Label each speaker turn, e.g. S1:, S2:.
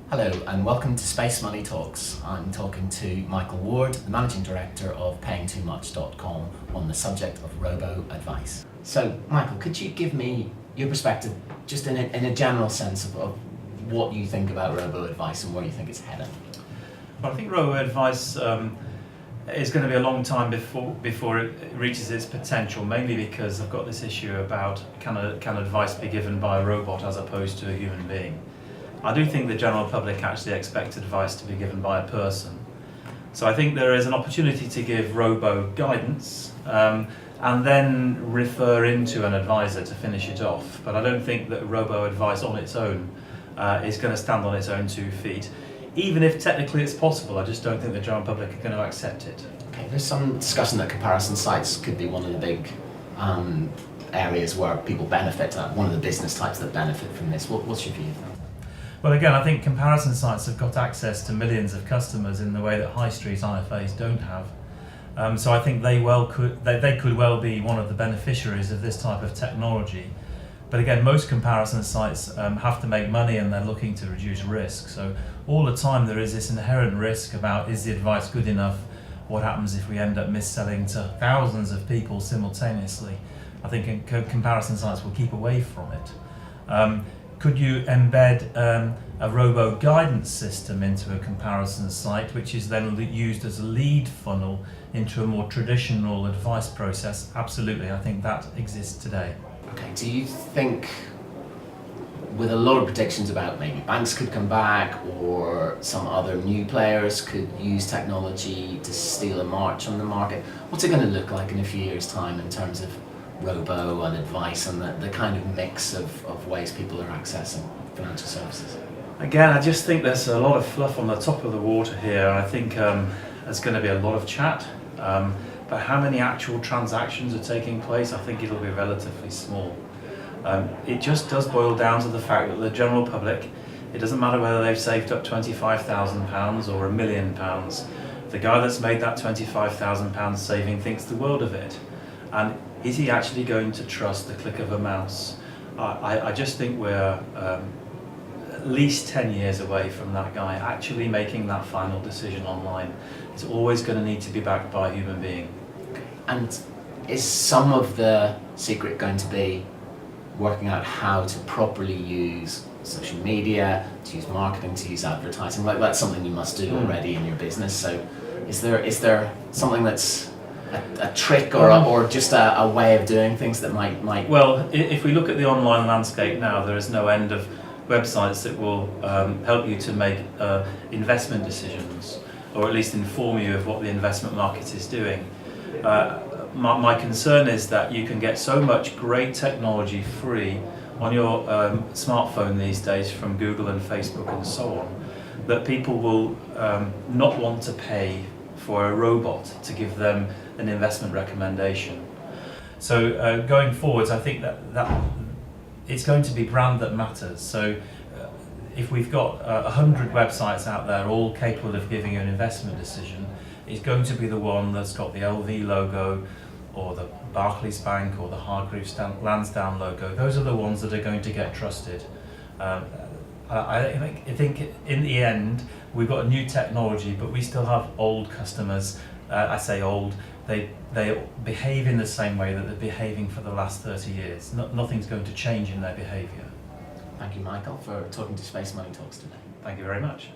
S1: Hello and welcome to Space Money Talks. I'm talking to Michael Ward, the Managing Director of payingtoomuch.com on the subject of Robo-Advice. So Michael, could you give me your perspective just in a general sense of what you think about Robo-Advice and where you think it's heading?
S2: Well, I think Robo-Advice is going to be a long time before it reaches its potential, mainly because I've got this issue about can advice be given by a robot as opposed to a human being. I do think the general public actually expect advice to be given by a person. So I think there is an opportunity to give robo guidance and then refer into an advisor to finish it off. But I don't think that robo advice on its own is going to stand on its own 2 feet. Even if technically it's possible, I just don't think the general public are going to accept it.
S1: Okay, there's some discussion that comparison sites could be one of the big areas where people benefit, one of the business types that benefit from this. What's your view?
S2: Well, again, I think comparison sites have got access to millions of customers in the way that high street IFAs don't have. So I think they could well be one of the beneficiaries of this type of technology. But again, most comparison sites have to make money and they're looking to reduce risk. So all the time there is this inherent risk about, is the advice good enough? What happens if we end up mis-selling to thousands of people simultaneously? I think comparison sites will keep away from it. Could you embed a robo guidance system into a comparison site, which is then used as a lead funnel into a more traditional advice process? Absolutely, I think that exists today.
S1: Okay, do you think, with a lot of predictions about maybe banks could come back or some other new players could use technology to steal a march on the market, what's it going to look like in a few years' time in terms of robo and advice and the kind of mix of ways people are accessing financial services?
S2: Again, I just think there's a lot of fluff on the top of the water here. I think there's going to be a lot of chat, but how many actual transactions are taking place, I think it'll be relatively small. It just does boil down to the fact that the general public, it doesn't matter whether they've saved up £25,000 or £1 million, the guy that's made that £25,000 saving thinks the world of it. And is he actually going to trust the click of a mouse? I just think we're at least 10 years away from that guy actually making that final decision online. It's always going to need to be backed by a human being.
S1: And is some of the secret going to be working out how to properly use social media, to use marketing, to use advertising? Like, that's something you must do already in your business. So is there something that's a trick or just a way of doing things that might...
S2: Well, if we look at the online landscape now, there is no end of websites that will help you to make investment decisions, or at least inform you of what the investment market is doing. My concern is that you can get so much great technology free on your smartphone these days from Google and Facebook and so on, that people will not want to pay for a robot to give them an investment recommendation. So going forwards, I think that it's going to be brand that matters. So if we've got 100 websites out there all capable of giving you an investment decision, it's going to be the one that's got the LV logo or the Barclays Bank or the Hargreaves Lansdowne logo. Those are the ones that are going to get trusted. I think in the end we've got a new technology, but we still have old customers. I say old, they behave in the same way that they're behaving for the last 30 years. Nothing's going to change in their behaviour.
S1: Thank you, Michael, for talking to Space Money Talks today.
S2: Thank you very much.